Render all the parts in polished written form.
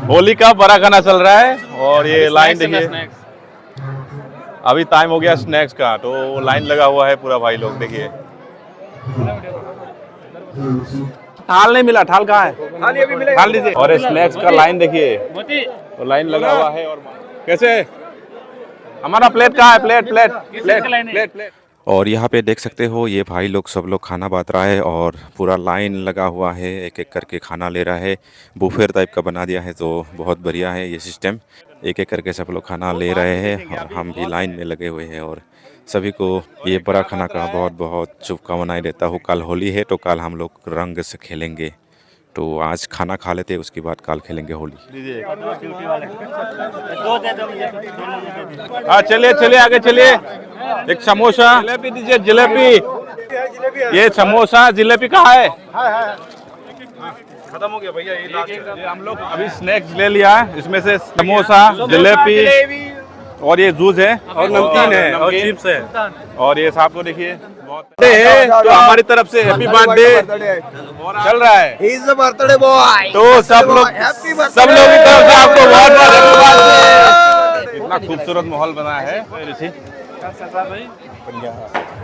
होली का बड़ा खाना चल रहा है और ये लाइन देखिए, अभी टाइम हो गया स्नैक्स का, तो लाइन लगा हुआ है पूरा भाई लोग। देखिए थाल नहीं मिला, थाल कहाँ है? थाल दीजिए। और स्नैक्स का लाइन देखिए, तो लाइन लगा हुआ है। और कैसे हमारा प्लेट कहाँ है? Plate plate plate plate plate. और यहाँ पे देख सकते हो ये भाई लोग सब लोग खाना बांट रहा है और पूरा लाइन लगा हुआ है, एक एक करके खाना ले रहा है। बुफेट टाइप का बना दिया है, तो बहुत बढ़िया है ये सिस्टम। एक एक करके सब लोग खाना ले रहे हैं और हम भी लाइन में लगे हुए हैं। और सभी को ये बड़ा खाना का बहुत बहुत शुभकामनाएं देता हूँ। कल होली है तो कल हम लोग रंग से खेलेंगे, तो आज खाना खा लेते उसके बाद कल खेलेंगे होली। हाँ चलिए चलिए आगे चलिए। एक समोसा जलेबी दीजिए, जलेबी। ये समोसा जलेबी कहाँ है? खत्म हो गया भैया। ये हम लोग अभी स्नैक्स ले लिया है, इसमें से समोसा, जलेबी और ये जूस है और नमकीन है और चिप्स है। और ये साहब को देखिए तो हमारी तरफ से हैप्पी बर्थडे चल रहा है। He is the birthday boy. तो सब लोग की तरफ से आपको बहुत बहुत हैप्पी बर्थडे। इतना खूबसूरत माहौल बना है।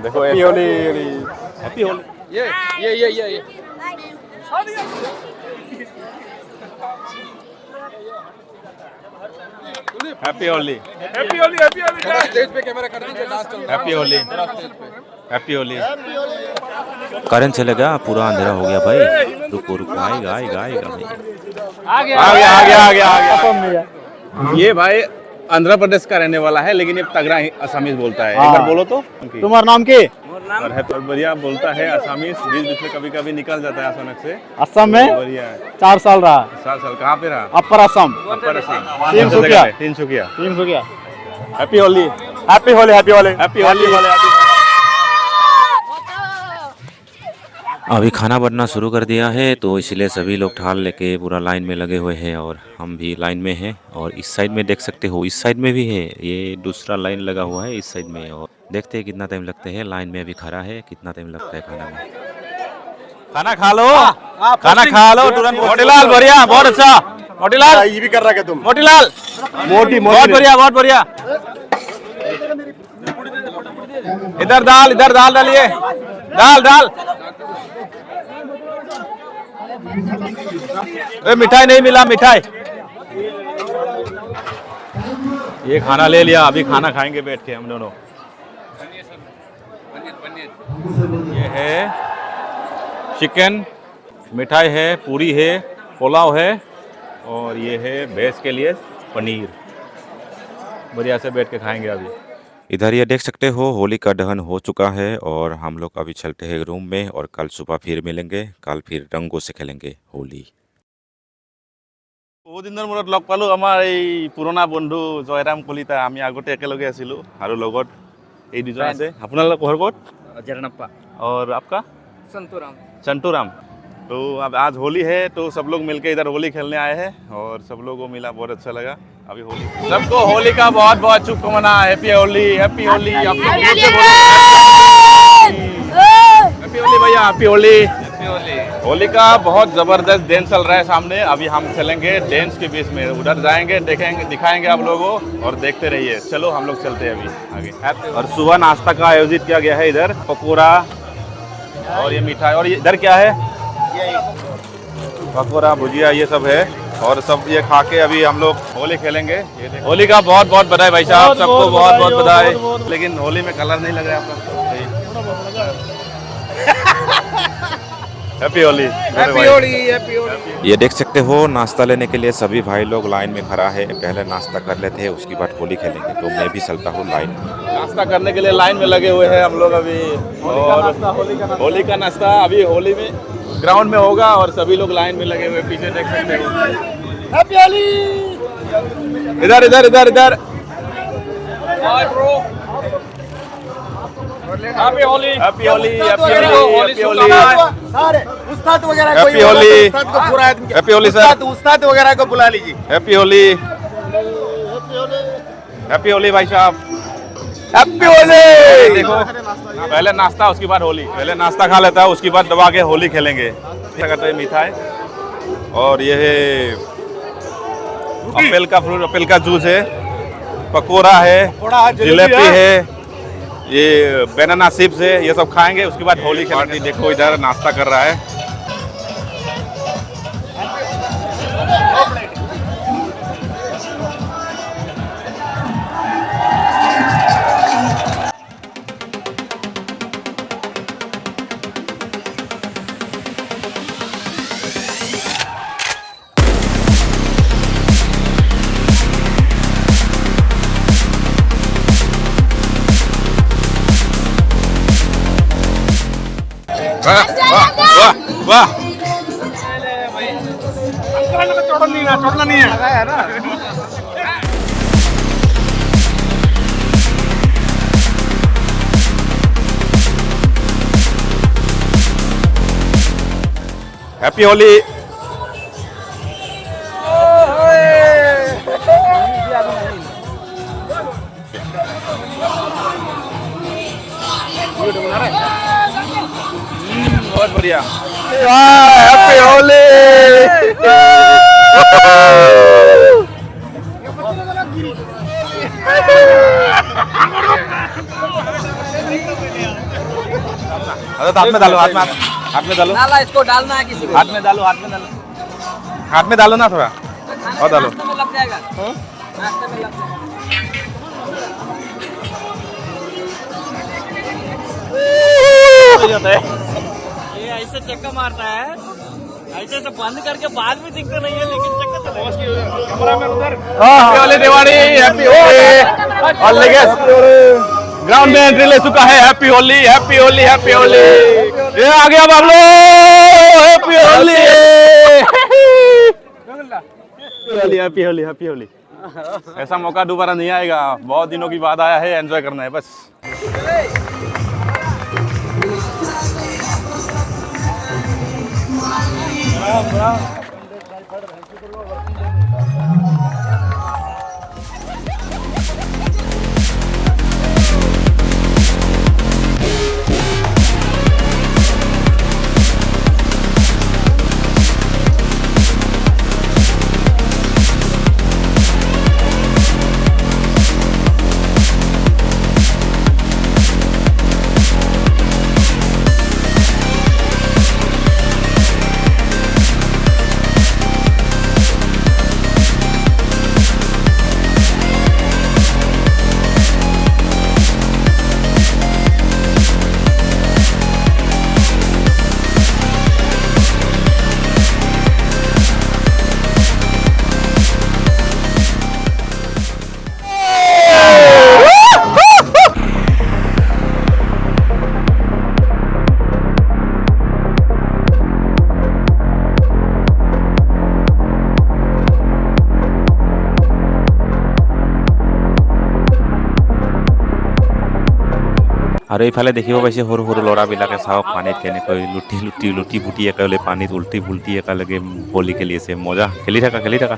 देखो हैप्पी होली, हैप्पी होली। ये happy Holi, happy Holi, happy Holi. Stage पे कैमरा कर रहे हैं, डांस चल रहा है। Happy Holi, happy Holi. Current चलेगा, पूरा अंधेरा हो गया भाई। रुको रुको, आएगा आएगा आएगा भाई। आ गया। ये भाई आंध्र प्रदेश का रहने वाला है, लेकिन ये तगड़ा असमीज बोलता है। एक बार बोलो तो। तुम्हारा नाम के? और है तो बढ़िया बोलता है असमीज, बीच बीच में कभी कभी निकल जाता है अचानक से। असम में बढ़िया है। 4 साल रहा। 7 साल कहाँ पे रहा? Upper Assam. Upper Assam. Tinsukia. Happy Holi, happy Holi, happy Holi, happy Holi. अभी खाना बनना शुरू कर दिया है, तो इसलिए सभी लोग थाल लेके पूरा लाइन में लगे हुए हैं और हम भी लाइन में हैं। और इस साइड में देख सकते हो, इस साइड में भी है, ये दूसरा लाइन लगा हुआ है इस साइड में। और देखते हैं कितना टाइम लगता है, लाइन में अभी खड़ा है, कितना टाइम लगता है खाना में। खाना खा लो, खाना खा लो तुरंत। मोतीलाल बढ़िया, बहुत अच्छा। मोतीलाल ये भी कर रहा है तुम? मोतीलाल बहुत बढ़िया, बहुत बढ़िया। इधर दाल डालिए, दाल। मिठाई नहीं मिला, मिठाई। ये खाना ले लिया, अभी खाना खाएंगे बैठ के हम दोनों। ये है चिकन, मिठाई है, पूरी है, पुलाव है और ये है भैंस के लिए पनीर। बढ़िया से बैठ के खाएंगे अभी। इधर ये देख सकते हो होली का दहन हो चुका है और हम लोग अभी चलते हैं रूम में और कल सुबह फिर मिलेंगे। कल फिर रंगों से खेलेंगे होली। বহুত দিনৰ মূৰত লগ পালোঁ আমাৰ এই পুৰণা বন্ধু জয়ৰাম কলিতা। আমি আগতে একেলগে আছিলোঁ আৰু লগত এই দুজন আছে। আপোনালোকৰ ঘৰ ক'ত? जरनप्पा। और आपका? संतूराम। तो अब आज होली है, तो सब लोग मिलके इधर होली खेलने आए हैं और सब लोगों को मिला, बहुत अच्छा लगा। अभी होली सबको होली का बहुत बहुत शुभकामना। Happy Holi, happy Holi. Happy Holi भैया, हैप्पी होली। होली का बहुत जबरदस्त डांस चल रहा है सामने। अभी हम चलेंगे डांस के बीच में, उधर जाएंगे, देखेंगे, दिखाएंगे आप लोगों और देखते रहिए। चलो हम लोग चलते हैं अभी आगे। और सुबह नाश्ता का आयोजित किया गया है, इधर पकौड़ा और ये मिठाई। और ये इधर क्या है? पकौड़ा, भुजिया, ये सब है। और सब ये खा के अभी हम लोग होली खेलेंगे। होली का बहुत बहुत बधाई भाई साहब, सबको बहुत बहुत बधाई। लेकिन होली में कलर नहीं लग रहा है आपका। Happy Holi, happy Holi, happy Holi. ये देख सकते हो नाश्ता लेने के लिए सभी भाई लोग लाइन में खड़ा है। पहले नाश्ता कर लेते हैं, उसके बाद होली खेलेंगे। तो मैं भी चलता हूँ लाइन में। नाश्ता करने के लिए लाइन में लगे हुए हैं हम लोग अभी। और होली का नाश्ता अभी होली में ग्राउंड में होगा और सभी लोग लाइन में लगे हुए, पीछे देख सकते हो। हैप्पी होली। इधर इधर इधर इधर। Happy Holi, happy Holi, happy Holi, happy Holi. सारे उस्ताद वगैरह हैप्पी कोई होली, उस्ताद को पूरा आदमी, हैप्पी होली सर। उस्ताद वगैरह को बुला लीजिए। हैप्पी होली, हैप्पी होली भाई साहब, हैप्पी होली। देखो पहले नाश्ता उसके बाद होली। पहले नाश्ता खा लेता है, उसके बाद दबा के होली खेलेंगे। मिठाई और ये है एप्पल का फ्रूट, एप्पल का जूस है, पकोड़ा है, पकोड़ा है, जलेबी जलेबी है। है, ये बनाना चिप्स है, ये सब खाएंगे। उसके बाद होली खेलेंगे। देखो इधर नाश्ता कर रहा है। वाह वाह वाह वाह। छोड़ना नहीं है। हैप्पी होली। बहुत बढ़िया। हैप्पी होली। हाथ में डालो, हाथ में डालो, नाला इसको डालना है किसी को। हाथ में डालो, हाथ में डालो ना थोड़ा और डालो। नाश्ते में लग जाएगा। नाश्ते में लग जाएगा। ये ऐसे चक्का मारता है, ऐसे तो बंद करके बाद में दिखता नहीं है, लेकिन चक्का तो कैमरा मैन उधर। Happy Holi Diwali, happy Holi. और लेके ग्राउंड में एंट्री ले चुका है। Happy Holi, happy Holi, happy Holi. ये आ गया Bablo. Happy Holi, happy Holi, happy Holi. ऐसा मौका दोबारा नहीं आएगा। बहुत दिनों की बाद आया है, एंजॉय करना है बस। আৰু এইফালে দেখিব পাইছে সৰু সৰু ল'ৰাবিলাকে চাওক পানীত কেনেকৈ লুটি ফুটি একেলগে পানীত উল্টি ফুল্টি একেলগে হোলী খেলি আছে। মজা, খেলি থাকা।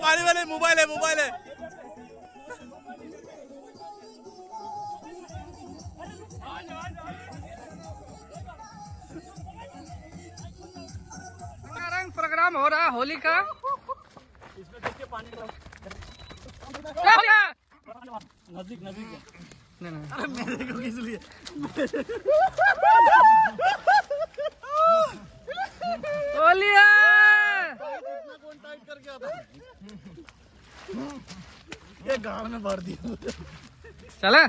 पानी वाले मोबाइल है रंग प्रोग्राम हो रहा है होली का। नजदीक मेरे को किस लिए होली है। ये गाँव में भर दी चले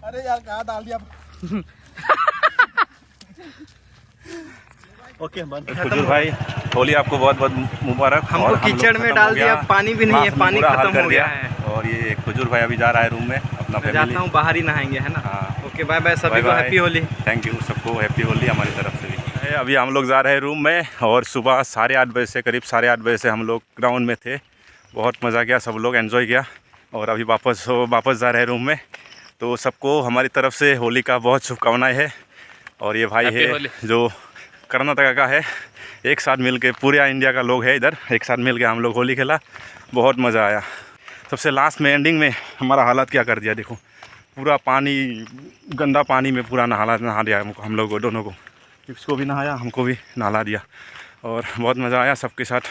अरे यार कहाँ डाल दिया ओके बंद। हुजूर भाई होली आपको बहुत बहुत मुबारक। हमको कीचड़ में डाल दिया, पानी भी नहीं है, पानी खत्म हो गया है। और ये हुजूर भाई अभी जा रहा है रूम में अपना मैं जाता हूँ, बाहर ही नहाएंगे है ना। हाँ। ओके बाय बाय, सभी को हैप्पी होली। थैंक यू, सबको हैप्पी होली हमारी तरफ से भी। अभी हम लोग जा रहे हैं रूम में और सुबह 8:30 बजे से करीब 8:30 बजे से हम लोग ग्राउंड में थे। बहुत मज़ा किया, सब लोग एंजॉय किया और अभी वापस जा रहे हैं रूम में। तो सबको हमारी तरफ से होली का बहुत शुभकामनाएं है। और ये भाई है जो कर्नाटक का है, एक साथ मिल के पूरे इंडिया का लोग है इधर, एक साथ मिल के हम लोग होली खेला, बहुत मज़ा आया। सबसे लास्ट में एंडिंग में हमारा हालत क्या कर दिया देखो, पूरा पानी, गंदा पानी में पूरा नहा दिया हम लोग को, दोनों को, इसको भी नहाया, हमको भी नहला दिया। और बहुत मज़ा आया, सबके साथ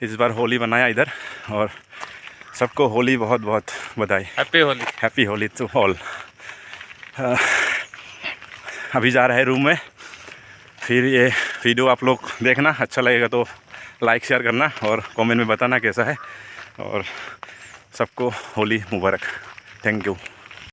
इस बार होली बनाया इधर। और सबको होली बहुत बहुत बधाई, हैप्पी होली टू ऑल। अभी जा रहे हैं रूम में। फिर ये वीडियो आप लोग देखना, अच्छा लगेगा तो लाइक शेयर करना और कमेंट में बताना कैसा है। और सबको होली मुबारक। Thank you.